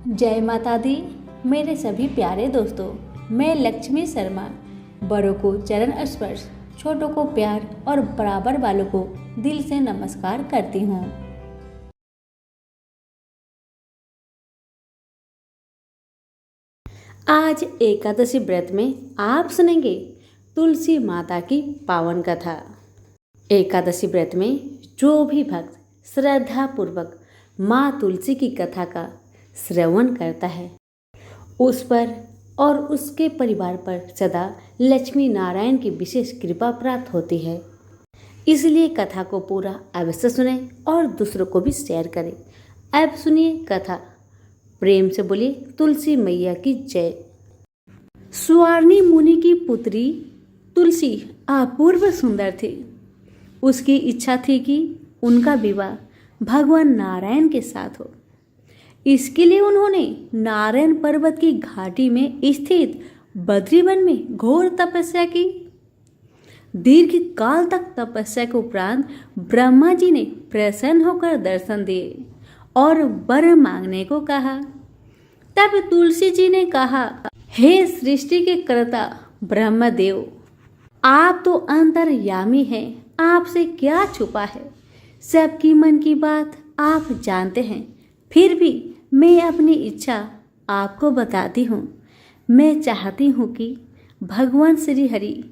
जय माता दी। मेरे सभी प्यारे दोस्तों, मैं लक्ष्मी शर्मा बड़ों को चरण स्पर्श, छोटों को प्यार और बराबर वालों को दिल से नमस्कार करती हूँ। आज एकादशी व्रत में आप सुनेंगे तुलसी माता की पावन कथा। एकादशी व्रत में जो भी भक्त श्रद्धा पूर्वक माँ तुलसी की कथा का श्रवण करता है, उस पर और उसके परिवार पर सदा लक्ष्मी नारायण की विशेष कृपा प्राप्त होती है। इसलिए कथा को पूरा अवश्य सुनें और दूसरों को भी शेयर करें। अब सुनिए कथा। प्रेम से बोलिए तुलसी मैया की जय। सुवार्णी मुनि की पुत्री तुलसी अपूर्व सुंदर थी। उसकी इच्छा थी कि उनका विवाह भगवान नारायण के साथ हो। इसके लिए उन्होंने नारायण पर्वत की घाटी में स्थित बद्रीवन में घोर तपस्या की। दीर्घ काल तक तपस्या के उपरांत ब्रह्मा जी ने प्रसन्न होकर दर्शन दिए और वर मांगने को कहा। तब तुलसी जी ने कहा, हे सृष्टि के कर्ता ब्रह्मदेव, आप तो अंतर्यामी हैं, आपसे क्या छुपा है। सबकी मन की बात आप जानते हैं। फिर भी मैं अपनी इच्छा आपको बताती हूँ। मैं चाहती हूँ कि भगवान श्री हरि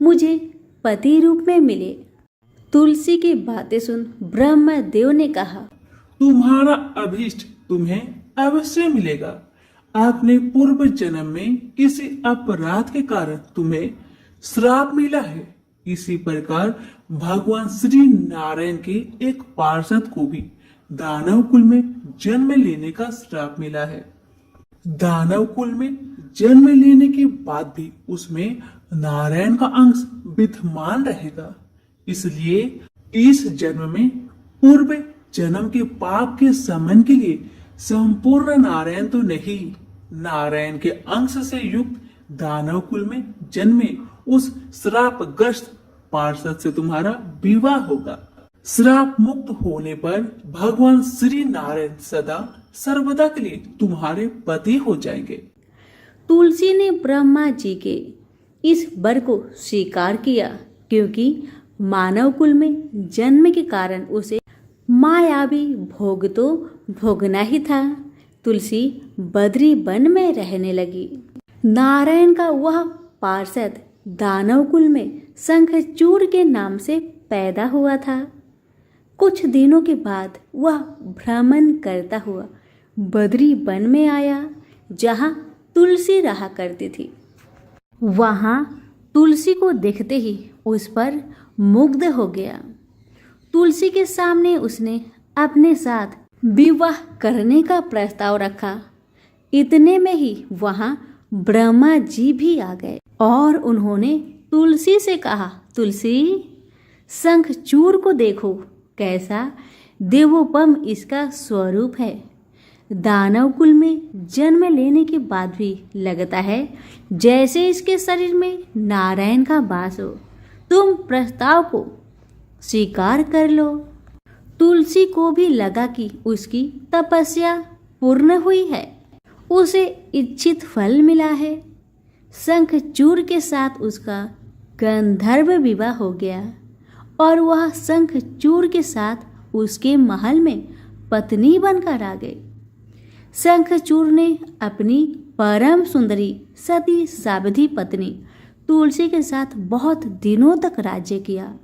मुझे पति रूप में मिले। तुलसी की बातें सुन ब्रह्मदेव ने कहा, तुम्हारा अभीष्ट तुम्हें अवश्य मिलेगा। आपने पूर्व जन्म में किसी अपराध के कारण तुम्हें श्राप मिला है। इसी प्रकार भगवान श्री नारायण के एक पार्षद को भी दानव कुल में जन्म लेने का श्राप मिला है। दानव कुल में जन्म लेने के बाद भी उसमें नारायण का अंश विद्यमान रहेगा। इसलिए इस जन्म में पूर्व जन्म के पाप के शमन के लिए संपूर्ण नारायण तो नहीं, नारायण के अंश से युक्त दानव कुल में जन्मे उस श्रापग्रस्त पार्षद से तुम्हारा विवाह होगा। श्राप मुक्त होने पर भगवान श्री नारायण सदा सर्वदा के लिए तुम्हारे पति हो जाएंगे। तुलसी ने ब्रह्मा जी के इस वर को स्वीकार किया, क्योंकि मानव कुल में जन्म के कारण उसे मायावी भोग तो भोगना ही था। तुलसी बद्री वन में रहने लगी। नारायण का वह पार्षद दानव कुल में शंखचूड़ के नाम से पैदा हुआ था। कुछ दिनों के बाद वह भ्रमण करता हुआ बद्री वन में आया, जहाँ तुलसी रहा करती थी। वहाँ तुलसी को देखते ही उस पर मुग्ध हो गया। तुलसी के सामने उसने अपने साथ विवाह करने का प्रस्ताव रखा। इतने में ही वहाँ ब्रह्मा जी भी आ गए और उन्होंने तुलसी से कहा, तुलसी, शंखचूड़ को देखो, कैसा देवोपम इसका स्वरूप है। दानव कुल में जन्म लेने के बाद भी लगता है जैसे इसके शरीर में नारायण का वास हो। तुम प्रस्ताव को स्वीकार कर लो। तुलसी को भी लगा कि उसकी तपस्या पूर्ण हुई है, उसे इच्छित फल मिला है। शंखचूड़ के साथ उसका गंधर्व विवाह हो गया और वह शंखचूड़ के साथ उसके महल में पत्नी बनकर आ गई। शंखचूड़ ने अपनी परम सुंदरी सती सावधि पत्नी तुलसी के साथ बहुत दिनों तक राज्य किया।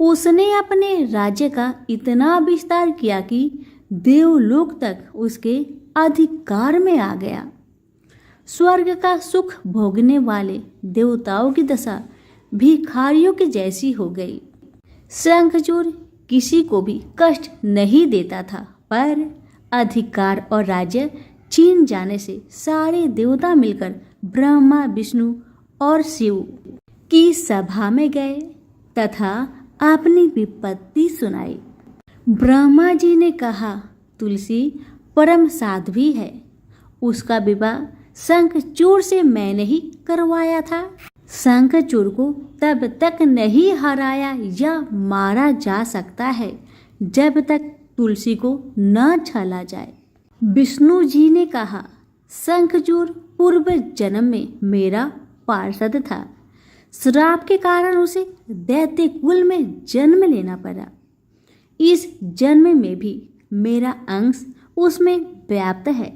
उसने अपने राज्य का इतना विस्तार किया कि देवलोक तक उसके अधिकार में आ गया। स्वर्ग का सुख भोगने वाले देवताओं की दशा भिखारियों की जैसी हो गई। शंखचूड़ किसी को भी कष्ट नहीं देता था, पर अधिकार और राज्य छीन जाने से सारे देवता मिलकर ब्रह्मा, विष्णु और शिव की सभा में गए तथा अपनी विपत्ति सुनाई। ब्रह्मा जी ने कहा, तुलसी परम साध्वी है, उसका विवाह शंखचूड़ से मैंने ही करवाया था। शंखचूड़ को तब तक नहीं हराया या मारा जा सकता है जब तक तुलसी को न छला जाए। विष्णु जी ने कहा, शंखचूड़ पूर्व जन्म में मेरा पार्षद था। श्राप के कारण उसे दैत्य कुल में जन्म लेना पड़ा। इस जन्म में भी मेरा अंश उसमें व्याप्त है।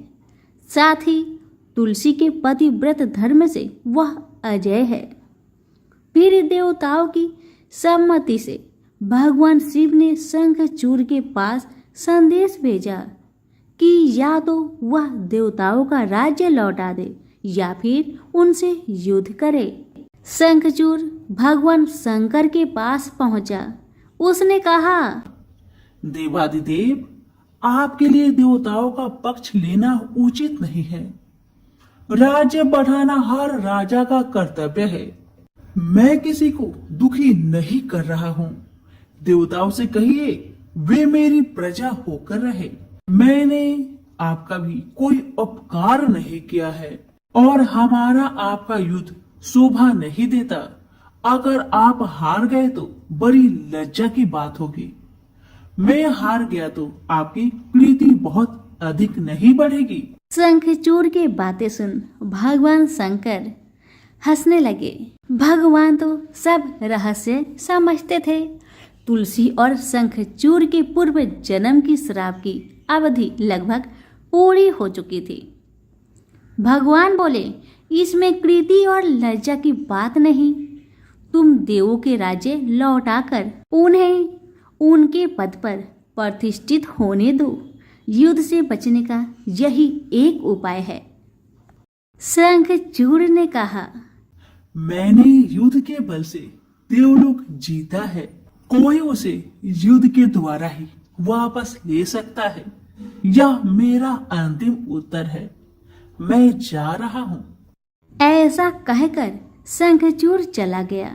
साथ ही तुलसी के पतिव्रत धर्म से वह अजय है। फिर देवताओं की सम्मति से भगवान शिव ने शंखचूड़ के पास संदेश भेजा कि या तो वह देवताओं का राज्य लौटा दे या फिर उनसे युद्ध करे। शंखचूड़ भगवान शंकर के पास पहुंचा। उसने कहा, देवादिदेव, आपके लिए देवताओं का पक्ष लेना उचित नहीं है। राज्य बढ़ाना हर राजा का कर्तव्य है। मैं किसी को दुखी नहीं कर रहा हूँ। देवताओं से कहिए वे मेरी प्रजा होकर रहे। मैंने आपका भी कोई उपकार नहीं किया है और हमारा आपका युद्ध शोभा नहीं देता। अगर आप हार गए तो बड़ी लज्जा की बात होगी। मैं हार गया तो आपकी प्रीति बहुत अधिक नहीं बढ़ेगी। शंखचूड़ की बातें सुन भगवान शंकर हंसने लगे। भगवान तो सब रहस्य समझते थे। तुलसी और शंखचूड़ के पूर्व जन्म की श्राप की अवधि लगभग पूरी हो चुकी थी। भगवान बोले, इसमें कृति और लज्जा की बात नहीं। तुम देवों के राज्य लौटाकर उन्हें उनके पद पर प्रतिष्ठित होने दो। युद्ध से बचने का यही एक उपाय है। शंखचूड़ ने कहा, मैंने युद्ध के बल से देवलोक जीता है। कोई उसे युद्ध के द्वारा ही वापस ले सकता है। यह मेरा अंतिम उत्तर है। मैं जा रहा हूँ। ऐसा कहकर शंखचूड़ चला गया।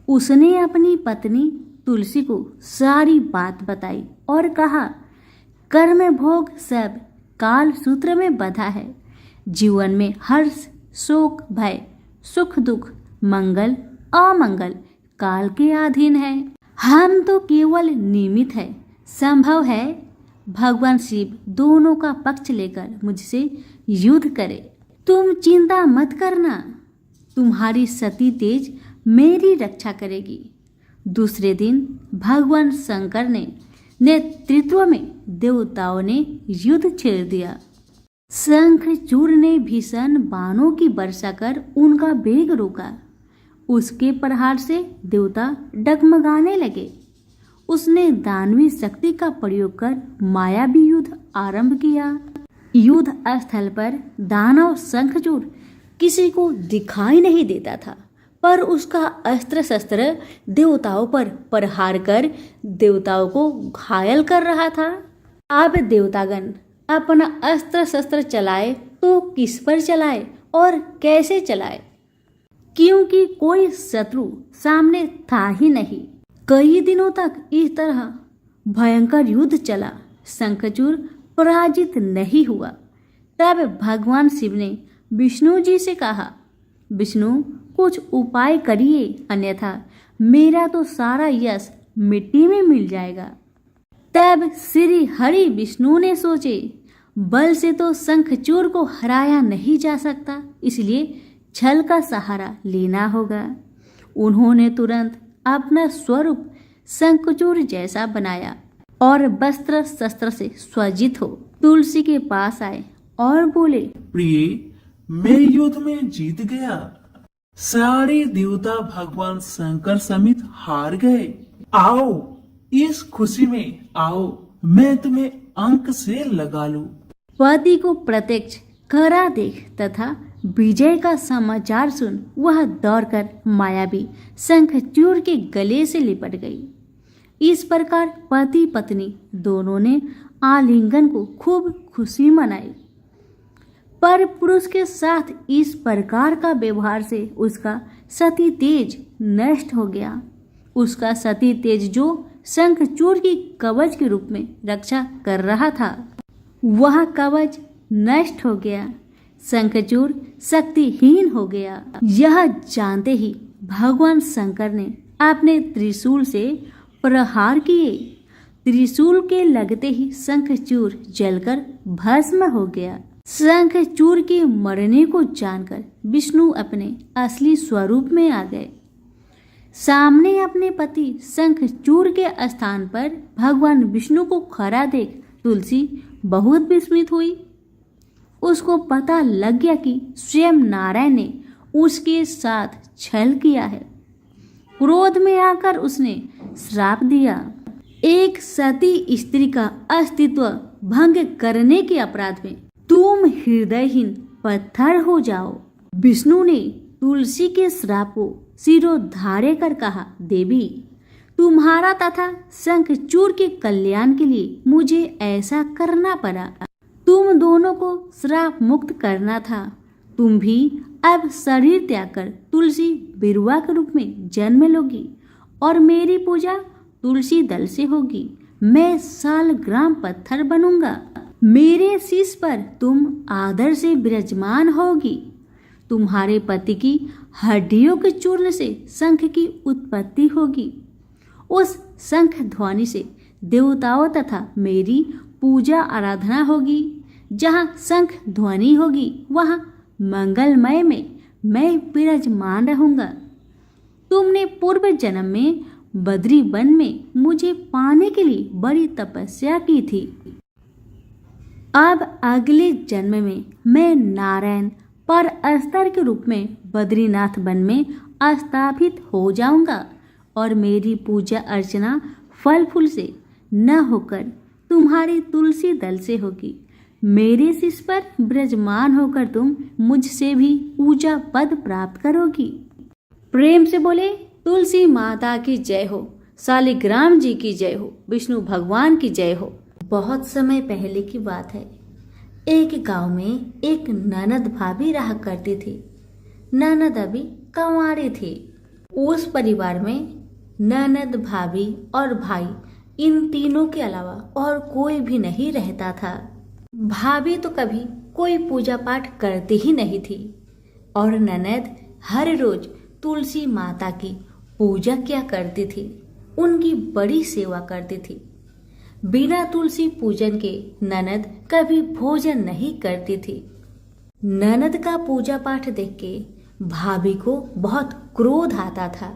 उसने अपनी पत्नी तुलसी को सारी बात बताई और कहा, कर्म भोग सब काल सूत्र में बंधा है। जीवन में हर्ष, शोक, भय, सुख, दुख, मंगल, अमंगल काल के अधीन है। हम तो केवल निमित्त है। संभव है भगवान शिव दोनों का पक्ष लेकर मुझसे युद्ध करे। तुम चिंता मत करना। तुम्हारी सती तेज मेरी रक्षा करेगी। दूसरे दिन भगवान शंकर ने नेतृत्व में देवताओं ने युद्ध छेड़ दिया। शंखचूड़ ने भीषण बाणों की वर्षा कर उनका वेग रोका। उसके प्रहार से देवता डगमगाने लगे। उसने दानवी शक्ति का प्रयोग कर मायावी युद्ध आरंभ किया। युद्ध स्थल पर दानव शंखचूड़ किसी को दिखाई नहीं देता था, पर उसका अस्त्र शस्त्र देवताओं पर प्रहार कर देवताओं को घायल कर रहा था। अब देवतागण अपना अस्त्र शस्त्र चलाए तो किस पर चलाए और कैसे चलाए, क्योंकि कोई शत्रु सामने था ही नहीं। कई दिनों तक इस तरह भयंकर युद्ध चला। शंखचूड़ पराजित नहीं हुआ। तब भगवान शिव ने विष्णु जी से कहा, विष्णु, कुछ उपाय करिए, अन्यथा मेरा तो सारा यश मिट्टी में मिल जाएगा। तब श्री हरि विष्णु ने सोचे, बल से तो शंखचूड़ को हराया नहीं जा सकता, इसलिए छल का सहारा लेना होगा। उन्होंने तुरंत अपना स्वरूप शंखचूड़ जैसा बनाया और वस्त्र शस्त्र से सज्जित हो तुलसी के पास आए और बोले, प्रिय, मैं युद्ध में जीत गया। सारे देवता भगवान शंकर समेत हार गए। आओ, इस खुशी में आओ, मैं तुम्हें अंक से लगा लूं। पति को प्रत्यक्ष करा देख तथा विजय का समाचार सुन वह दौड़कर मायावी शंखचूड़ के गले से लिपट गई। इस प्रकार पति पत्नी दोनों ने आलिंगन को खूब खुशी मनाई। पर पुरुष के साथ इस प्रकार का व्यवहार से उसका सती तेज नष्ट हो गया। उसका सती तेज जो शंखचूड़ की कवच के रूप में रक्षा कर रहा था, वह कवच नष्ट हो गया। शंखचूड़ शक्तिहीन हो गया। यह जानते ही भगवान शंकर ने अपने त्रिशूल से प्रहार किए। त्रिशूल के लगते ही शंखचूड़ जलकर भस्म हो गया। शंखचूड़ के मरने को जानकर विष्णु अपने असली स्वरूप में आ गए। सामने अपने पति शंखचूड़ के स्थान पर भगवान विष्णु को खड़ा देख तुलसी बहुत विस्मित हुई। उसको पता लग गया कि स्वयं नारायण ने उसके साथ छल किया है। क्रोध में आकर उसने श्राप दिया, एक सती स्त्री का अस्तित्व भंग करने के अपराध में तुम हृदयहीन पत्थर हो जाओ। विष्णु ने तुलसी के श्राप को सिरोधार्य कर कहा, देवी तुम्हारा तथा शंखचूड़ के कल्याण के लिए मुझे ऐसा करना पड़ा। तुम दोनों को श्राप मुक्त करना था। तुम भी अब शरीर त्याग कर तुलसी बिरुवा के रूप में जन्म लोगी और मेरी पूजा तुलसी दल से होगी। मैं सालग्राम पत्थर बनूंगा। मेरे शीश पर तुम आदर से विराजमान होगी। तुम्हारे पति की हड्डियों के चूर्ण से शंख की उत्पत्ति होगी। उस शंख ध्वनि से देवताओं तथा मेरी पूजा आराधना होगी। जहाँ शंख ध्वनि होगी वहाँ मंगलमय में मैं विराजमान रहूंगा। तुमने पूर्व जन्म में बद्री वन में मुझे पाने के लिए बड़ी तपस्या की थी। अब अगले जन्म में मैं नारायण पर स्तर के रूप में बद्रीनाथ वन में स्थापित हो जाऊंगा और मेरी पूजा अर्चना फल फूल से न होकर तुम्हारी तुलसी दल से होगी। मेरे शीश पर विराजमान होकर तुम मुझसे भी ऊंचा पद प्राप्त करोगी। प्रेम से बोले तुलसी माता की जय हो, शालिग्राम जी की जय हो, विष्णु भगवान की जय हो। बहुत समय पहले की बात है। एक गांव में एक ननद भाभी रहा करती थी। ननद अभी कंवारी थी। उस परिवार में ननद, भाभी और भाई, इन तीनों के अलावा और कोई भी नहीं रहता था। भाभी तो कभी कोई पूजा पाठ करती ही नहीं थी और ननद हर रोज तुलसी माता की पूजा किया करती थी, उनकी बड़ी सेवा करती थी। बिना तुलसी पूजन के ननद कभी भोजन नहीं करती थी। ननद का पूजा पाठ देख के भाभी को बहुत क्रोध आता था।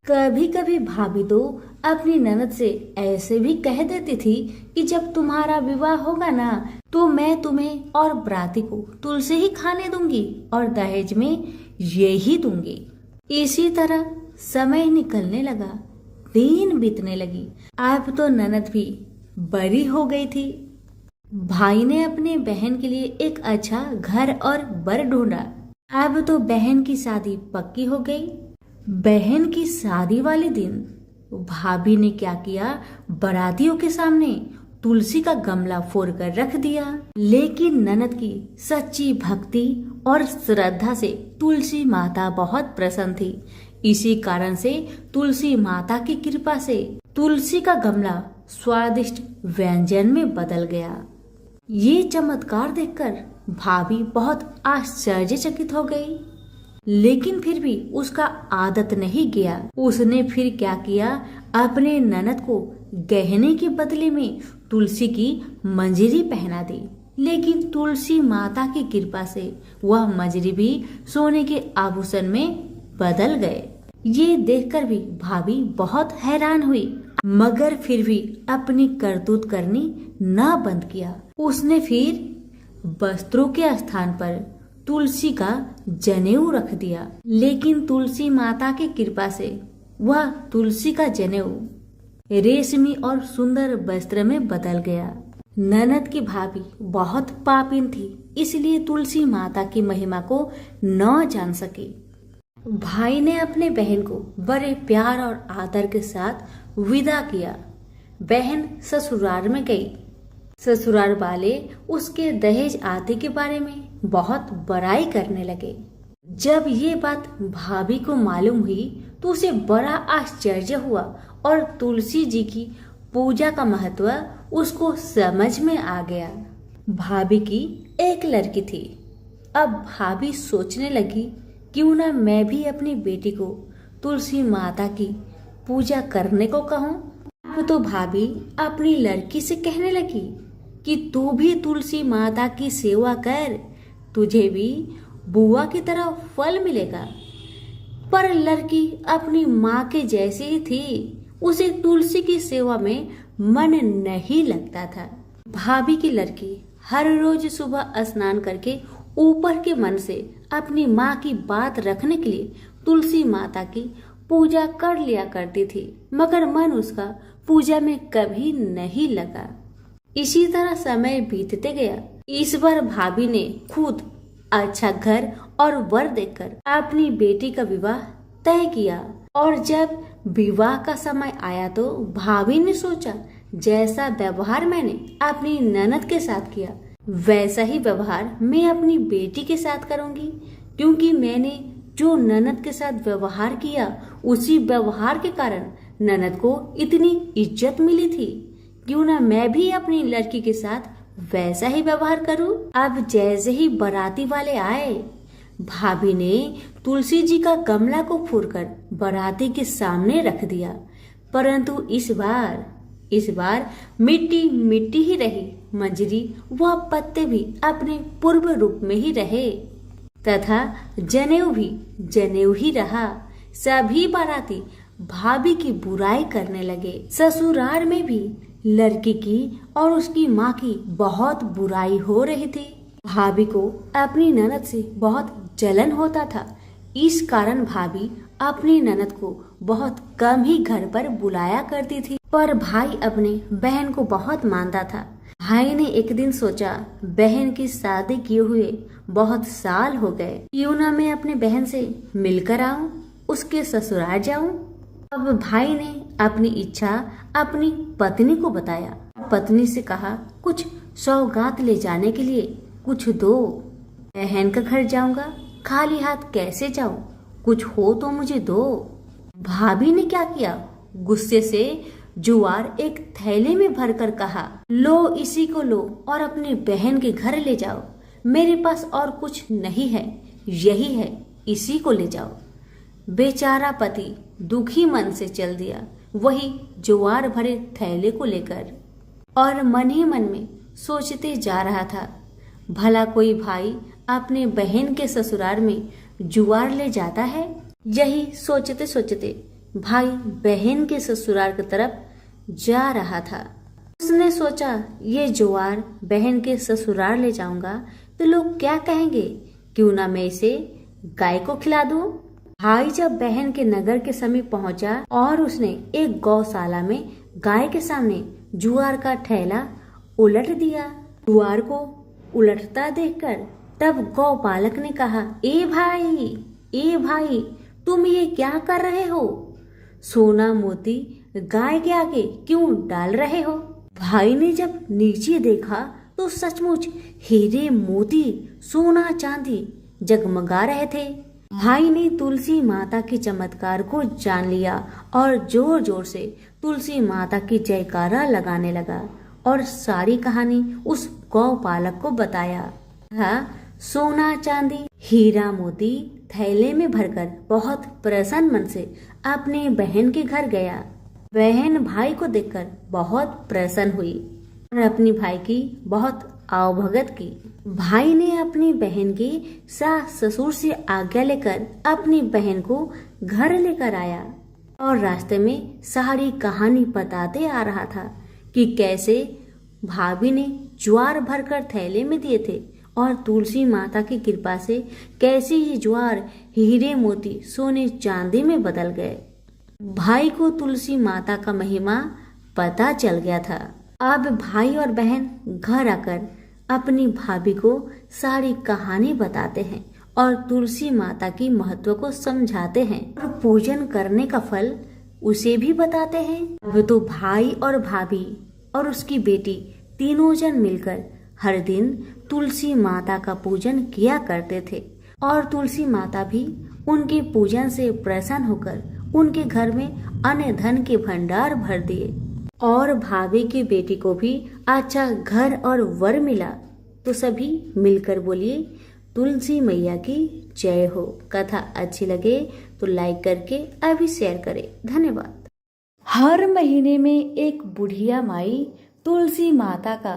कभी कभी भाभी तो अपनी ननद से ऐसे भी कह देती थी कि जब तुम्हारा विवाह होगा ना तो मैं तुम्हें और बराती को तुलसी ही खाने दूंगी और दहेज में ये ही दूंगी। इसी तरह समय निकलने लगा, दिन बीतने लगी। अब तो ननद भी बड़ी हो गई थी। भाई ने अपने बहन के लिए एक अच्छा घर और बर ढूंढा। अब तो बहन की शादी पक्की हो गई। बहन की शादी वाले दिन भाभी ने क्या किया, बारातियों के सामने तुलसी का गमला फोड़कर रख दिया। लेकिन ननद की सच्ची भक्ति और श्रद्धा से तुलसी माता बहुत प्रसन्न थी। इसी कारण से तुलसी माता की कृपा से तुलसी का गमला स्वादिष्ट व्यंजन में बदल गया। ये चमत्कार देखकर भाभी बहुत आश्चर्यचकित हो गई। लेकिन फिर भी उसका आदत नहीं गया। उसने फिर क्या किया, अपने ननद को गहने के बदले में तुलसी की मंजरी पहना दी। लेकिन तुलसी माता की कृपा से वह मंजरी भी सोने के आभूषण में बदल गए। ये देखकर भी भाभी बहुत हैरान हुई, मगर फिर भी अपनी करतूत करनी न बंद किया। उसने फिर वस्त्रों के स्थान पर तुलसी का जनेऊ रख दिया। लेकिन तुलसी माता की कृपा से वह तुलसी का जनेऊ रेशमी और सुंदर वस्त्र में बदल गया। ननद की भाभी बहुत पापिन थी, इसलिए तुलसी माता की महिमा को न जान सकी। भाई ने अपने बहन को बड़े प्यार और आदर के साथ विदा किया। बहन ससुराल में गई। ससुराल वाले उसके दहेज आदि के बारे में बहुत बड़ाई करने लगे। जब ये बात भाभी को मालूम हुई तो उसे बड़ा आश्चर्य हुआ और तुलसी जी की पूजा का महत्व उसको समझ में आ गया। भाभी की एक लड़की थी। अब भाभी सोचने लगी, क्यों ना मैं भी अपनी बेटी को तुलसी माता की पूजा करने को कहूँ। अब तो भाभी अपनी लड़की से कहने लगी कि तू भी तुलसी माता की सेवा कर, तुझे भी बुआ की तरह फल मिलेगा। पर लड़की अपनी माँ के जैसी ही थी, उसे तुलसी की सेवा में मन नहीं लगता था। भाभी की लड़की हर रोज सुबह स्नान करके ऊपर के मन से अपनी माँ की बात रखने के लिए तुलसी माता की पूजा कर लिया करती थी, मगर मन उसका पूजा में कभी नहीं लगा। इसी तरह समय बीतते गया। इस बार भाभी ने खुद अच्छा घर और वर देखकर अपनी बेटी का विवाह तय किया, और जब विवाह का समय आया तो भाभी ने सोचा जैसा व्यवहार मैंने अपनी ननद के साथ किया वैसा ही व्यवहार मैं अपनी बेटी के साथ करूंगी, क्योंकि मैंने जो ननद के साथ व्यवहार किया उसी व्यवहार के कारण ननद को इतनी इज्जत मिली थी। क्यों ना मैं भी अपनी लड़की के साथ वैसा ही व्यवहार करूं। अब जैसे ही बाराती वाले आए, भाभी ने तुलसी जी का गमला को फोड़कर बाराती के सामने रख दिया, परंतु इस बार मिट्टी मिट्टी ही रही, मंजरी व पत्ते भी अपने पूर्व रूप में ही रहे तथा जनेऊ भी जनेऊ ही रहा। सभी बाराती भाभी की बुराई करने लगे। ससुराल में भी लड़की की और उसकी माँ की बहुत बुराई हो रही थी। भाभी को अपनी ननद से बहुत जलन होता था। इस कारण भाभी अपनी ननद को बहुत कम ही घर पर बुलाया करती थी, पर भाई अपने बहन को बहुत मानता था। भाई ने एक दिन सोचा, बहन की शादी किए हुए बहुत साल हो गए, क्यों ना मैं अपने बहन से मिलकर आऊं, उसके ससुराल जाऊं। अब भाई ने अपनी इच्छा अपनी पत्नी को बताया। पत्नी से कहा, कुछ सौगात ले जाने के लिए कुछ दो, बहन का घर जाऊंगा, खाली हाथ कैसे जाऊं, कुछ हो तो मुझे दो। भाभी ने क्या किया, गुस्से से जुआर एक थैले में भरकर कहा, लो इसी को लो और अपनी बहन के घर ले जाओ, मेरे पास और कुछ नहीं है, यही है, इसी को ले जाओ। बेचारा पति दुखी मन से चल दिया वही जुआर भरे थैले को लेकर, और मन ही मन में सोचते जा रहा था, भला कोई भाई अपने बहन के ससुराल में जुआर ले जाता है। यही सोचते सोचते भाई बहन के ससुराल की तरफ जा रहा था। उसने सोचा, ये जुआर बहन के ससुराल ले जाऊंगा तो लोग क्या कहेंगे, क्यों ना मैं इसे गाय को खिला दूं। भाई जब बहन के नगर के समीप पहुंचा और उसने एक गौशाला में गाय के सामने जुआर का थैला उलट दिया। जुआर को उलटता देखकर तब गौपालक ने कहा, ए भाई तुम ये क्या कर रहे हो, सोना मोती गाय के आगे क्यों डाल रहे हो। भाई ने जब नीचे देखा तो सचमुच हीरे मोती सोना चांदी जगमगा रहे थे। भाई ने तुलसी माता के चमत्कार को जान लिया और जोर जोर से तुलसी माता की जयकारा लगाने लगा और सारी कहानी उस गौपालक को बताया। सोना चांदी हीरा मोती थैले में भरकर बहुत प्रसन्न मन से अपने बहन के घर गया। बहन भाई को देखकर बहुत प्रसन्न हुई और अपनी भाई की बहुत आवभगत की। भाई ने अपनी बहन के सास ससुर से आज्ञा लेकर अपनी बहन को घर लेकर आया और रास्ते में सारी कहानी बताते आ रहा था कि कैसे भाभी ने ज्वार भरकर थैले में दिए थे और तुलसी माता की कृपा से कैसे ये ज्वार हीरे मोती सोने चांदी में बदल गए। भाई को तुलसी माता का महिमा पता चल गया था। अब भाई और बहन घर आकर अपनी भाभी को सारी कहानी बताते हैं और तुलसी माता की महत्व को समझाते हैं और पूजन करने का फल उसे भी बताते हैं। अब तो भाई और भाभी और उसकी बेटी तीनों जन मिलकर हर दिन तुलसी माता का पूजन किया करते थे और तुलसी माता भी उनके पूजन से प्रसन्न होकर उनके घर में अन्न धन के भंडार भर दिए और भाभी की बेटी को भी अच्छा घर और वर मिला। तो सभी मिलकर बोलिए, तुलसी मैया की जय हो। कथा अच्छी लगे तो लाइक करके अभी शेयर करें। धन्यवाद। हर महीने में एक बुढ़िया माई तुलसी माता का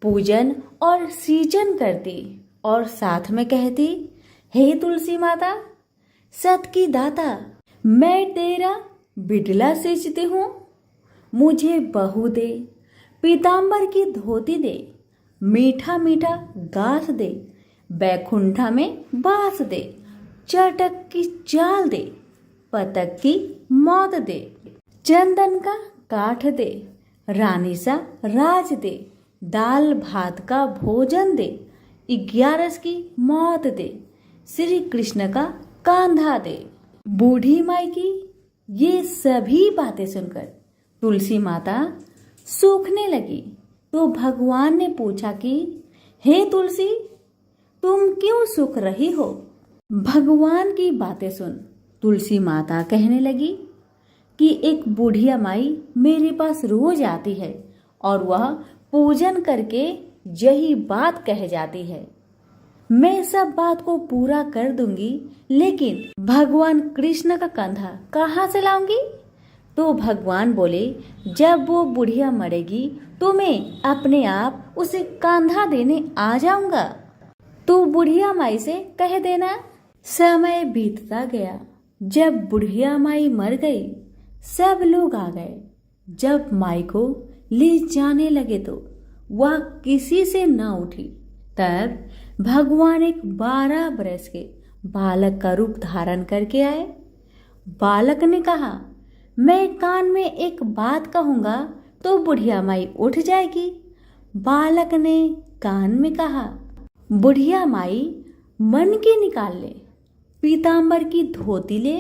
पूजन और सींचन करती और साथ में कहती, हे तुलसी माता, सत की दाता, मैं तेरा बिडला सींचती हूँ, मुझे बहू दे, पीताम्बर की धोती दे, मीठा मीठा घास दे, बैकुंठा में बास दे, चटक की चाल दे, पतक की मौत दे, चंदन का काठ दे, रानी सा राज दे, दाल भात का भोजन दे, 11 की मौत दे, श्री कृष्ण का कांधा दे। बूढ़ी माई की ये सभी बातें सुनकर तुलसी माता सूखने लगी। तो भगवान ने पूछा कि हे तुलसी, तुम क्यों सूख रही हो? भगवान की बातें सुन तुलसी माता कहने लगी कि एक बुढ़िया माई मेरे पास रोज आती है और वह पूजन करके यही बात कह जाती है। मैं सब बात को पूरा कर दूंगी, लेकिन भगवान कृष्ण का कंधा कहाँ से लाऊंगी? तो भगवान बोले, जब वो बुढ़िया मरेगी तो मैं अपने आप उसे कंधा देने आ जाऊंगा। तो बुढ़िया माई से कह देना। समय बीतता गया। जब बुढ़िया माई मर गई, सब लोग आ गए। जब माई को ले जाने लगे तो वह किसी से न उठी। तब भगवान एक 12 बरस के बालक का रूप धारण करके आए। बालक ने कहा, मैं कान में एक बात कहूंगा तो बुढ़िया माई उठ जाएगी। बालक ने कान में कहा, बुढ़िया माई मन की निकाल ले, पीताम्बर की धोती ले,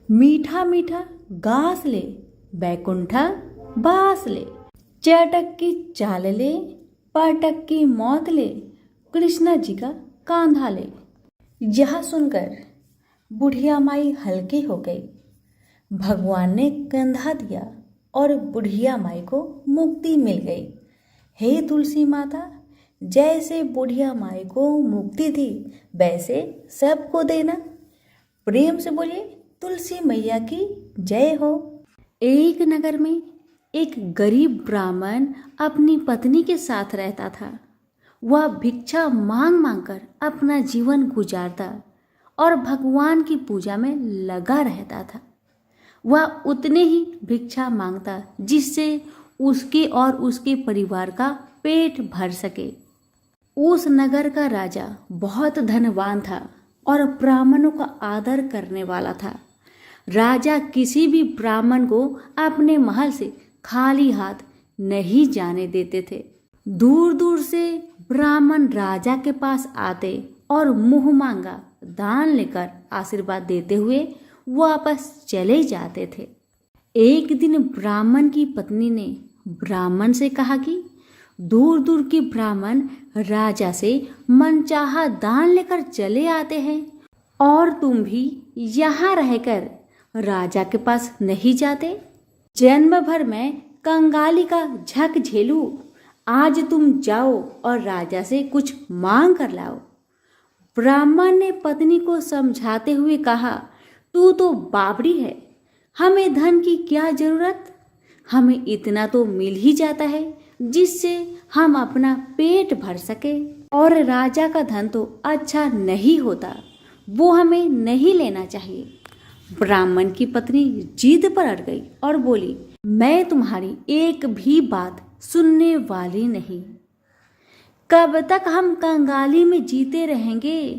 मीठा मीठा घास ले, बैकुंठा बास ले, चटक की चाल ले, पटक की मौत ले, कृष्ण जी का कांधा ले। यह सुनकर बुढ़िया माई हल्की हो गई। भगवान ने कंधा दिया और बुढ़िया माई को मुक्ति मिल गई। हे तुलसी माता, जैसे बुढ़िया माई को मुक्ति दी वैसे सबको देना। प्रेम से बोलिए तुलसी मैया की जय हो। एक नगर में एक गरीब ब्राह्मण अपनी पत्नी के साथ रहता था। वह भिक्षा मांग मांग कर अपना जीवन गुजारता और भगवान की पूजा में लगा रहता था। वह उतने ही भिक्षा मांगता जिससे उसके और उसके परिवार का पेट भर सके। उस नगर का राजा बहुत धनवान था और ब्राह्मणों का आदर करने वाला था। राजा किसी भी ब्राह्मण को अपने महल से खाली हाथ नहीं जाने देते थे। दूर दूर से ब्राह्मण राजा के पास आते और मुंह मांगा दान लेकर आशीर्वाद देते हुए वापस चले जाते थे। एक दिन ब्राह्मण की पत्नी ने ब्राह्मण से कहा कि दूर दूर के ब्राह्मण राजा से मनचाहा दान लेकर चले आते हैं और तुम भी यहाँ रहकर राजा के पास नहीं जाते। जन्म भर में कंगाली का झक झेलूं, आज तुम जाओ और राजा से कुछ मांग कर लाओ। ब्राह्मण ने पत्नी को समझाते हुए कहा, तू तो बावड़ी है, हमें धन की क्या जरूरत? हमें इतना तो मिल ही जाता है जिससे हम अपना पेट भर सके। और राजा का धन तो अच्छा नहीं होता, वो हमें नहीं लेना चाहिए। ब्राह्मण की पत्नी जिद पर अड़ गई और बोली, मैं तुम्हारी एक भी बात सुनने वाली नहीं। कब तक हम कंगाली में जीते रहेंगे?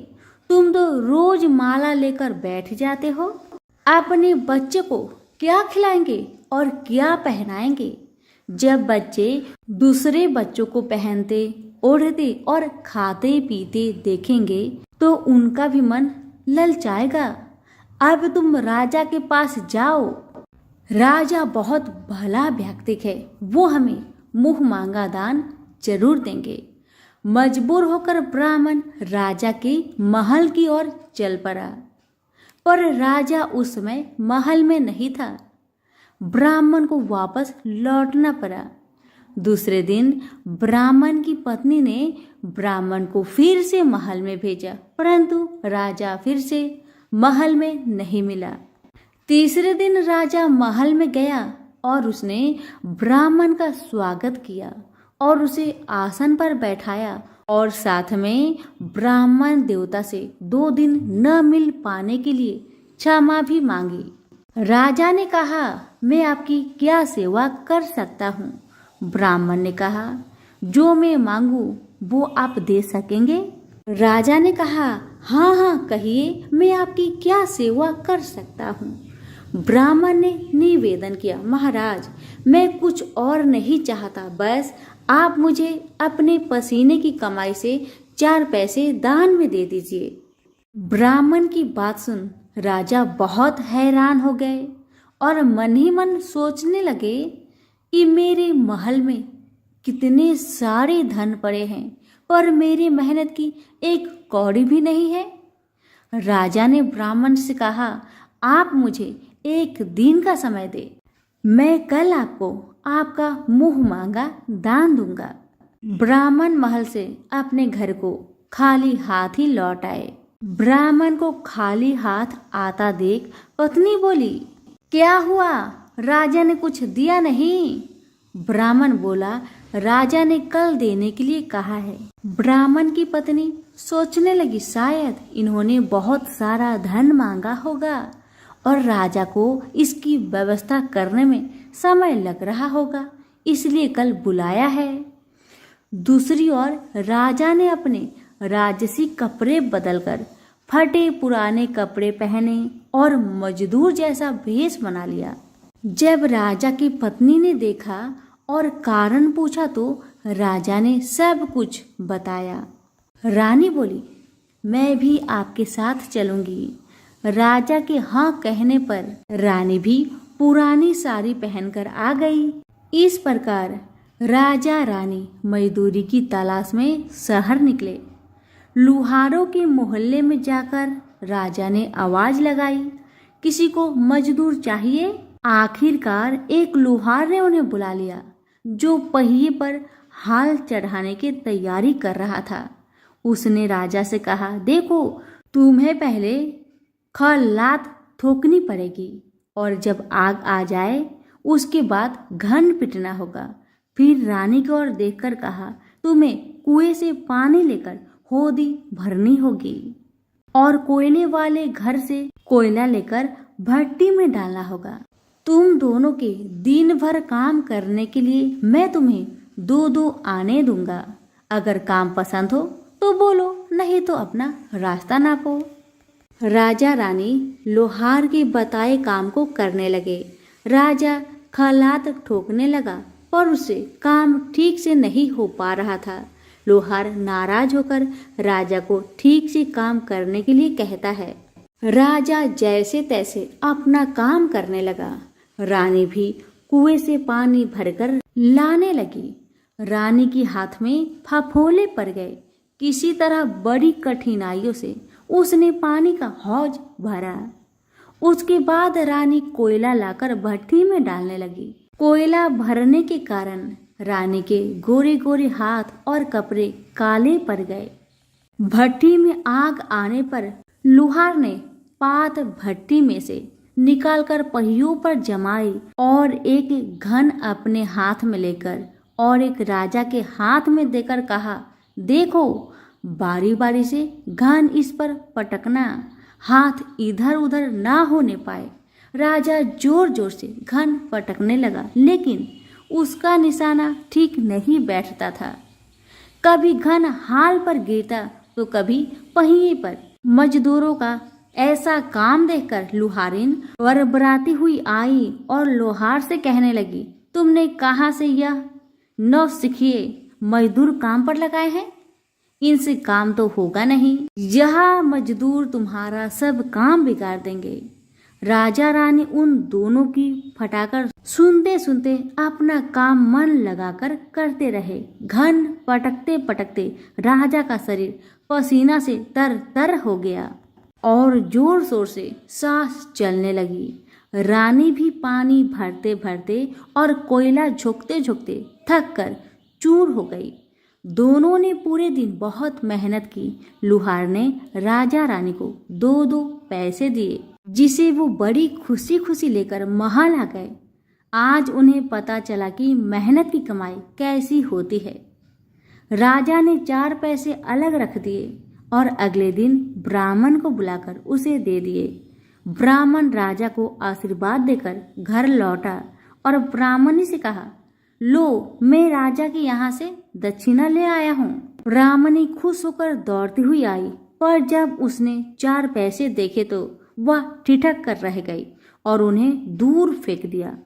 तुम तो रोज माला लेकर बैठ जाते हो। अपने बच्चे को क्या खिलाएंगे और क्या पहनाएंगे? जब बच्चे दूसरे बच्चों को पहनते, ओढ़ते और खाते पीते देखेंगे तो उनका भी मन ललचाएगा। अब तुम राजा के पास जाओ। राजा बहुत भला व्यक्ति है, वो हमें मुंह मांगा दान जरूर देंगे। मजबूर होकर ब्राह्मण राजा के महल की ओर चल पड़ा, पर राजा उस समय महल में नहीं था। ब्राह्मण को वापस लौटना पड़ा। दूसरे दिन ब्राह्मण की पत्नी ने ब्राह्मण को फिर से महल में भेजा, परंतु राजा फिर से महल में नहीं मिला। तीसरे दिन राजा महल में गया और उसने ब्राह्मण का स्वागत किया। और उसे आसन पर बैठाया और साथ में ब्राह्मण देवता से 2 दिन न मिल पाने के लिए क्षमा भी मांगी। राजा ने कहा, मैं आपकी क्या सेवा कर सकता हूँ? ब्राह्मण ने कहा, जो मैं मांगू वो आप दे सकेंगे? राजा ने कहा, हाँ हाँ कहिए, मैं आपकी क्या सेवा कर सकता हूँ? ब्राह्मण ने निवेदन किया, महाराज मैं कुछ और नहीं चाहता, बस आप मुझे अपने पसीने की कमाई से 4 पैसे दान में दे दीजिए। ब्राह्मण की बात सुन राजा बहुत हैरान हो गए और मन ही मन सोचने लगे कि मेरे महल में कितने सारे धन पड़े हैं, पर मेरी मेहनत की एक कौड़ी भी नहीं है। राजा ने ब्राह्मण से कहा, आप मुझे 1 दिन का समय दे, मैं कल आपको आपका मुंह मांगा दान दूंगा। ब्राह्मण महल से अपने घर को खाली हाथ ही लौट आए। ब्राह्मण को खाली हाथ आता देख पत्नी बोली, क्या हुआ, राजा ने कुछ दिया नहीं? ब्राह्मण बोला, राजा ने कल देने के लिए कहा है। ब्राह्मण की पत्नी सोचने लगी, शायद इन्होंने बहुत सारा धन मांगा होगा और राजा को इसकी व्यवस्था करने में समय लग रहा होगा, इसलिए कल बुलाया है। दूसरी ओर राजा ने अपने राजसी कपड़े बदलकर फटे पुराने कपड़े पहने और मजदूर जैसा भेष बना लिया। जब राजा की पत्नी ने देखा और कारण पूछा तो राजा ने सब कुछ बताया। रानी बोली, मैं भी आपके साथ चलूंगी। राजा के हाँ कहने पर रानी भी पुरानी साड़ी पहनकर आ गई। इस प्रकार राजा रानी मजदूरी की तलाश में शहर निकले। लुहारों के मोहल्ले में जाकर राजा ने आवाज लगाई, किसी को मजदूर चाहिए? आखिरकार एक लुहार ने उन्हें बुला लिया, जो पहिए पर हाल चढ़ाने की तैयारी कर रहा था। उसने राजा से कहा, देखो तुम्हें पहले खलात ठोकनी पड़ेगी और जब आग आ जाए उसके बाद घन पिटना होगा। फिर रानी की ओर देखकर कहा, तुम्हें कुएं से पानी लेकर होदी भरनी होगी और कोयले वाले घर से कोयला लेकर भट्टी में डालना होगा। तुम दोनों के दिन भर काम करने के लिए मैं तुम्हें 2-2 आने दूंगा। अगर काम पसंद हो तो बोलो, नहीं तो अपना रास्ता नापो। राजा रानी लोहार के बताए काम को करने लगे। राजा खलात ठोकने लगा पर उसे काम ठीक से नहीं हो पा रहा था। लोहार नाराज होकर राजा को ठीक से काम करने के लिए कहता है। राजा जैसे तैसे अपना काम करने लगा। रानी भी कुएं से पानी भरकर लाने लगी। रानी के हाथ में फफोले पड़ गए। किसी तरह बड़ी कठिनाइयों से उसने पानी का हौज भरा। उसके बाद रानी कोयला लाकर भट्टी में डालने लगी। कोयला भरने के कारण रानी के गोरे गोरे हाथ और कपड़े काले पड़ गए। भट्टी में आग आने पर लुहार ने पात भट्टी में से निकालकर पहियों पर जमाई और एक घन अपने हाथ में लेकर और एक राजा के हाथ में देकर कहा, देखो बारी बारी से घन इस पर पटकना, हाथ इधर उधर ना होने पाए। राजा जोर जोर से घन पटकने लगा, लेकिन उसका निशाना ठीक नहीं बैठता था। कभी घन हाल पर गिरता तो कभी पहिए पर। मजदूरों का ऐसा काम देखकर लुहारिन बरबराती हुई आई और लोहार से कहने लगी, तुमने कहाँ से यह नौसिखिए मजदूर काम पर लगाए हैं? इनसे काम तो होगा नहीं। यह मजदूर तुम्हारा सब काम बिगाड़ देंगे। राजा रानी उन दोनों की फटाकर सुनते सुनते अपना काम मन लगाकर करते रहे। घन पटकते पटकते राजा का शरीर पसीना से तर तर हो गया और जोर शोर से सांस चलने लगी। रानी भी पानी भरते भरते और कोयला झोंकते झोंकते थक कर चूर हो गई। दोनों ने पूरे दिन बहुत मेहनत की। लुहार ने राजा रानी को 2-2 पैसे दिए, जिसे वो बड़ी खुशी खुशी लेकर महल आ गए। आज उन्हें पता चला कि मेहनत की कमाई कैसी होती है। राजा ने 4 पैसे अलग रख दिए और अगले दिन ब्राह्मण को बुलाकर उसे दे दिए। ब्राह्मण राजा को आशीर्वाद देकर घर लौटा और ब्राह्मणी से कहा, लो, मैं राजा के यहाँ से दक्षिणा ले आया हूँ। ब्राह्मणी खुश होकर दौड़ती हुई आई, पर जब उसने 4 पैसे देखे तो वह ठिठक कर रह गई और उन्हें दूर फेंक दिया।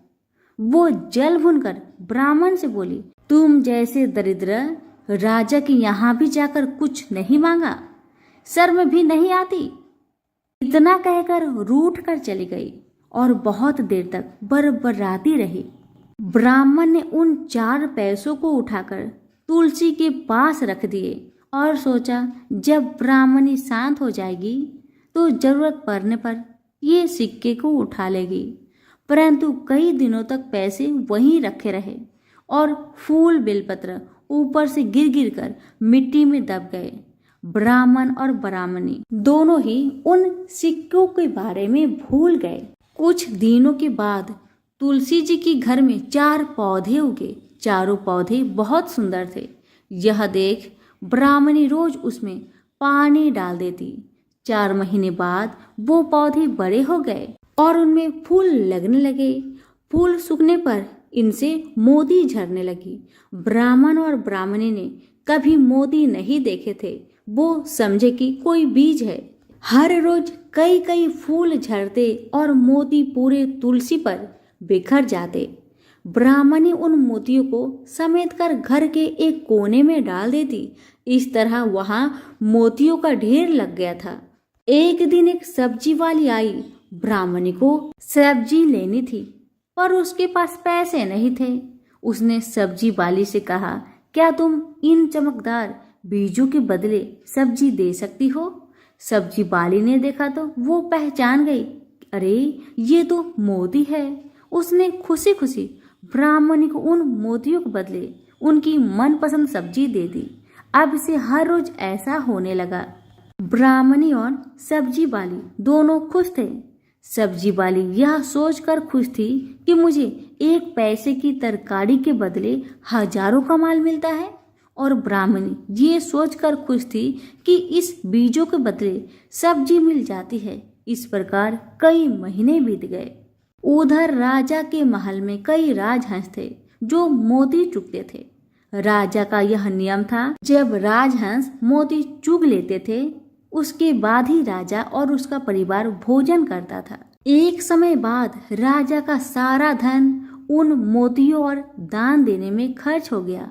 वो जल भूनकर ब्राह्मण से बोली, तुम जैसे दरिद्र राजा के यहाँ भी जाकर कुछ नहीं मांगा, शर्म भी नहीं आती। इतना कहकर रूठ कर चली गई और बहुत देर तक बरबराती रही। ब्राह्मण ने उन 4 पैसों को उठाकर तुलसी के पास रख दिए और सोचा, जब ब्राह्मणी शांत हो जाएगी तो जरूरत पड़ने पर ये सिक्के को उठा लेगी। परंतु कई दिनों तक पैसे वहीं रखे रहे और फूल बेलपत्र ऊपर से गिर गिर कर मिट्टी में दब गए। ब्राह्मण और ब्राह्मणी दोनों ही उन सिक्कों के बारे में भूल गए। कुछ दिनों के बाद तुलसी जी के घर में 4 पौधे उगे। चारों पौधे बहुत सुंदर थे। यह देख ब्राह्मणी रोज उसमें पानी डाल देती। 4 महीने बाद वो पौधे बड़े हो गए और उनमें फूल लगने लगे। फूल सूखने पर इनसे मोती झरने लगी। ब्राह्मण और ब्राह्मणी ने कभी मोती नहीं देखे थे। वो समझे कि कोई बीज है। हर रोज कई कई फूल झरते और मोती पूरे तुलसी पर बिखर जाते। ब्राह्मणी उन मोतियों को समेट कर घर के एक कोने में डाल देती। इस तरह वहां मोतियों का ढेर लग गया था। एक दिन एक सब्जी वाली आई। ब्राह्मणी को सब्जी लेनी थी, पर उसके पास पैसे नहीं थे। उसने सब्जी वाली से कहा, क्या तुम इन चमकदार बीजों के बदले सब्जी दे सकती हो? सब्जी वाली ने देखा तो वो पहचान गई, अरे ये तो मोती है। उसने खुशी खुशी ब्राह्मणी को उन मोतियों के बदले उनकी मनपसंद सब्जी दे दी। अब से हर रोज ऐसा होने लगा। ब्राह्मणी और सब्जी वाली दोनों खुश थे। सब्जी वाली यह सोचकर खुश थी कि मुझे 1 पैसे की तरकारी के बदले हजारों का माल मिलता है, और ब्राह्मणी ये सोचकर खुश थी कि इस बीजों के बदले सब्जी मिल जाती है। इस प्रकार कई महीने बीत गए। उधर राजा के महल में कई राजहंस थे जो मोती चुगते थे। राजा का यह नियम था, जब राजहंस मोती चुग लेते थे उसके बाद ही राजा और उसका परिवार भोजन करता था। एक समय बाद राजा का सारा धन उन मोतियों और दान देने में खर्च हो गया।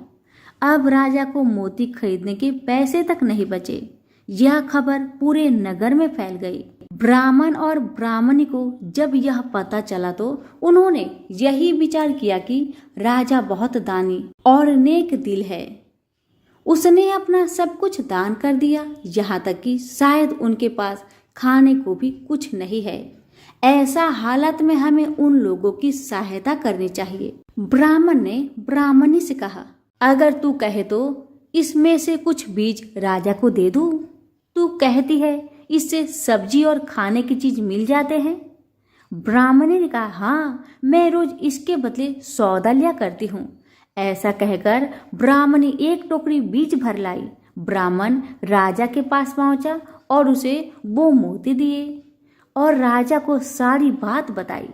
अब राजा को मोती खरीदने के पैसे तक नहीं बचे। यह खबर पूरे नगर में फैल गई। ब्राह्मण और ब्राह्मणी को जब यह पता चला तो उन्होंने यही विचार किया कि राजा बहुत दानी और नेक दिल है। उसने अपना सब कुछ दान कर दिया, यहाँ तक कि शायद उनके पास खाने को भी कुछ नहीं है। ऐसा हालत में हमें उन लोगों की सहायता करनी चाहिए। ब्राह्मण ने ब्राह्मणी से कहा, अगर तू कहे तो इसमें से कुछ बीज राजा को दे दूं। तू कहती है इससे सब्जी और खाने की चीज मिल जाते हैं। ब्राह्मणी ने कहा, हाँ, मैं रोज इसके बदले सौदा लिया करती हूँ। ऐसा कहकर ब्राह्मणी 1 टोकरी बीज भर लाई। ब्राह्मण राजा के पास पहुंचा और उसे वो मोती दिए और राजा को सारी बात बताई।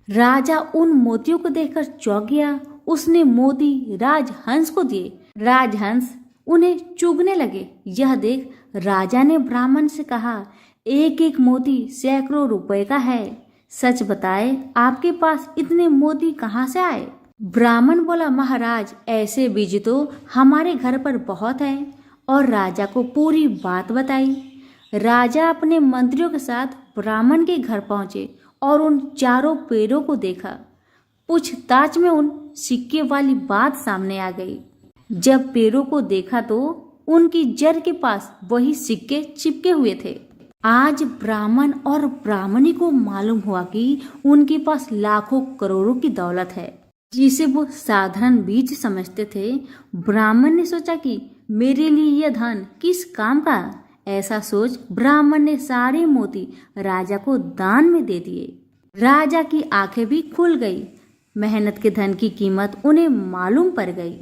राजा उन मोतियों को देखकर चौंक गया। उसने मोती राजहंस को दिए। राजहंस उन्हें चुगने लगे। यह देख राजा ने ब्राह्मण से कहा, 1-1 मोती सैकड़ों रुपए का है। सच बताए, आपके पास इतने मोती कहाँ से आए? ब्राह्मण बोला, महाराज, ऐसे बीज तो हमारे घर पर बहुत हैं। और राजा को पूरी बात बताई। राजा अपने मंत्रियों के साथ ब्राह्मण के घर पहुंचे और उन चारों पेड़ों को देखा। पूछताछ में उन सिक्के वाली बात सामने आ गई। जब पेड़ों को देखा तो उनकी जड़ के पास वही सिक्के चिपके हुए थे। आज ब्राह्मण और ब्राह्मणी को मालूम हुआ कि उनके पास लाखों करोड़ों की दौलत है, जिसे वो साधारण बीज समझते थे। ब्राह्मण ने सोचा कि मेरे लिए यह धन किस काम का। ऐसा सोच ब्राह्मण ने सारे मोती राजा को दान में दे दिए। राजा की आंखें भी खुल गई। मेहनत के धन की कीमत उन्हें मालूम पड़ गई।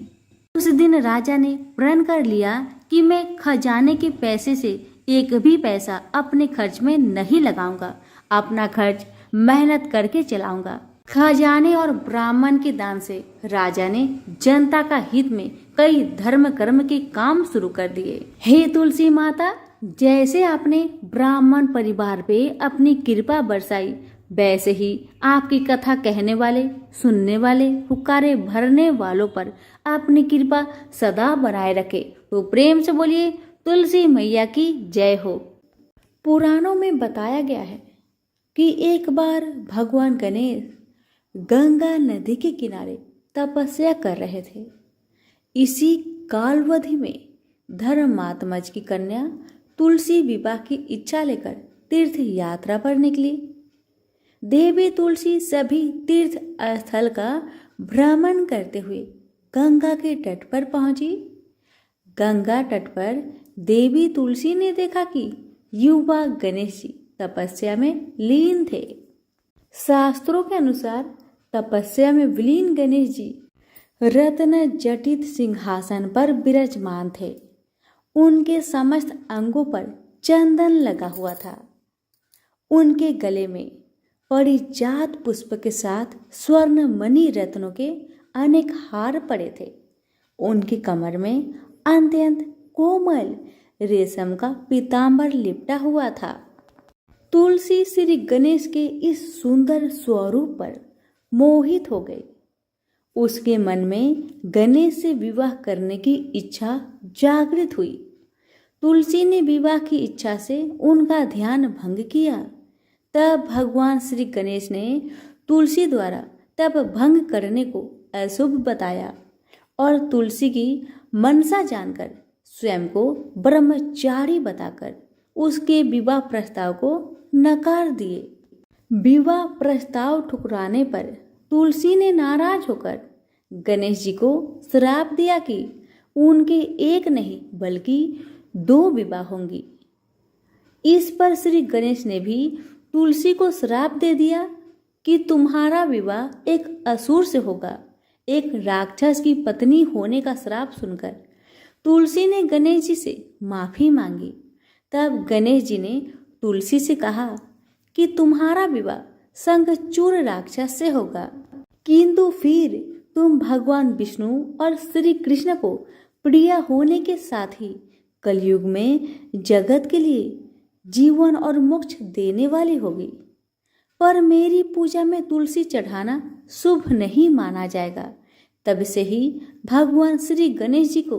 उस दिन राजा ने प्रण कर लिया कि मैं खजाने के पैसे से एक भी पैसा अपने खर्च में नहीं लगाऊंगा। अपना खर्च मेहनत करके चलाऊंगा। खजाने और ब्राह्मण के दान से राजा ने जनता का हित में कई धर्म कर्म के काम शुरू कर दिए। हे तुलसी माता, जैसे आपने ब्राह्मण परिवार पे अपनी कृपा बरसाई, वैसे ही आपकी कथा कहने वाले, सुनने वाले, पुकारे भरने वालों पर अपनी कृपा सदा बनाए रखे। तो प्रेम से बोलिए तुलसी मैया की जय हो। पुराणों में बताया गया है कि एक बार भगवान गणेश गंगा नदी के किनारे तपस्या कर रहे थे। इसी कालवधि में धर्मात्मज की कन्या तुलसी विवाह की इच्छा लेकर तीर्थ यात्रा पर निकली। देवी तुलसी सभी तीर्थ स्थल का भ्रमण करते हुए गंगा के तट पर पहुंची। गंगा तट पर देवी तुलसी ने देखा कि युवा गणेश जी तपस्या में लीन थे। शास्त्रों के अनुसार तपस्या में विलीन गणेश जी रत्न जटित सिंहासन पर विराजमान थे। उनके समस्त अंगों पर चंदन लगा हुआ था। उनके गले में परिजात पुष्प के साथ स्वर्ण मणि रत्नों के अनेक हार पड़े थे। उनकी कमर में अत्यंत कोमल रेशम का पीतांबर लिपटा हुआ था। तुलसी श्री गणेश के इस सुंदर स्वरूप पर मोहित हो गई। उसके मन में गणेश से विवाह करने की इच्छा जागृत हुई। तुलसी ने विवाह की इच्छा से उनका ध्यान भंग किया। तब भगवान श्री गणेश ने तुलसी द्वारा तप भंग करने को अशुभ बताया और तुलसी की मनसा जानकर स्वयं को ब्रह्मचारी बताकर उसके विवाह प्रस्ताव को नकार दिए। विवाह प्रस्ताव ठुकराने पर तुलसी ने नाराज होकर गणेश जी को श्राप दिया कि उनके एक नहीं बल्कि 2 विवाह होंगी। इस पर श्री गणेश ने भी तुलसी को श्राप दे दिया कि तुम्हारा विवाह एक असुर से होगा। एक राक्षस की पत्नी होने का श्राप सुनकर तुलसी ने गणेश जी से माफी मांगी। तब गणेश जी ने तुलसी से कहा कि तुम्हारा विवाह शंखचूड़ राक्षस से होगा, किंतु फिर तुम भगवान विष्णु और श्री कृष्ण को प्रिय होने के साथ ही कलयुग में जगत के लिए जीवन और मोक्ष देने वाली होगी। पर मेरी पूजा में तुलसी चढ़ाना शुभ नहीं माना जाएगा। तब से ही भगवान श्री गणेश जी को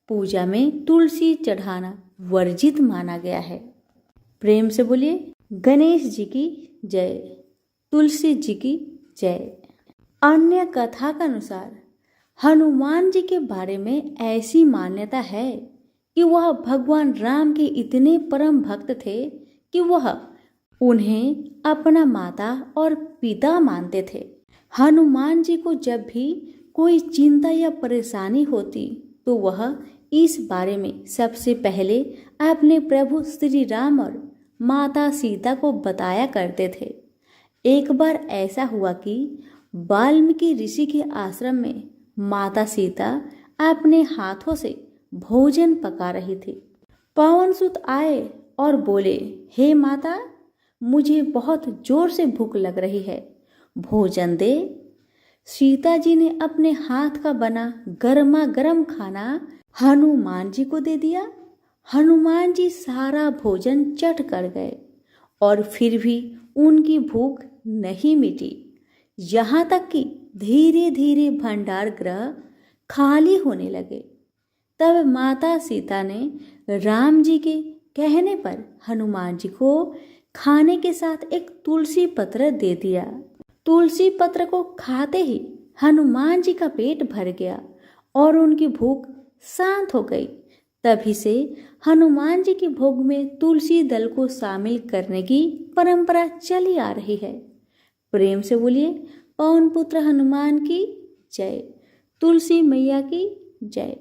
पूजा में तुलसी चढ़ाना वर्जित माना गया है। प्रेम से बोलिए गणेश जी की जय, तुलसी जी की जय। अन्य कथा के अनुसार हनुमान जी के बारे में ऐसी मान्यता है कि वह भगवान राम के इतने परम भक्त थे कि वह उन्हें अपना माता और पिता मानते थे। हनुमान जी को जब भी कोई चिंता या परेशानी होती तो वह इस बारे में सबसे पहले अपने प्रभु श्री राम और माता सीता को बताया करते थे। एक बार ऐसा हुआ कि वाल्मीकि ऋषि के आश्रम में माता सीता अपने हाथों से भोजन पका रही थी। पवन सुत आए और बोले, हे माता, मुझे बहुत जोर से भूख लग रही है, भोजन दे। सीता जी ने अपने हाथ का बना गर्मा गर्म खाना हनुमान जी को दे दिया। हनुमान जी सारा भोजन चट कर गए और फिर भी उनकी भूख नहीं मिटी। यहाँ तक कि धीरे धीरे भंडार गृह खाली होने लगे। तब माता सीता ने राम जी के कहने पर हनुमान जी को खाने के साथ एक तुलसी पत्र दे दिया। तुलसी पत्र को खाते ही हनुमान जी का पेट भर गया और उनकी भूख शांत हो गई। तभी से हनुमान जी के भोग में तुलसी दल को शामिल करने की परंपरा चली आ रही है। प्रेम से बोलिए पवन पुत्र हनुमान की जय, तुलसी मैया की जय।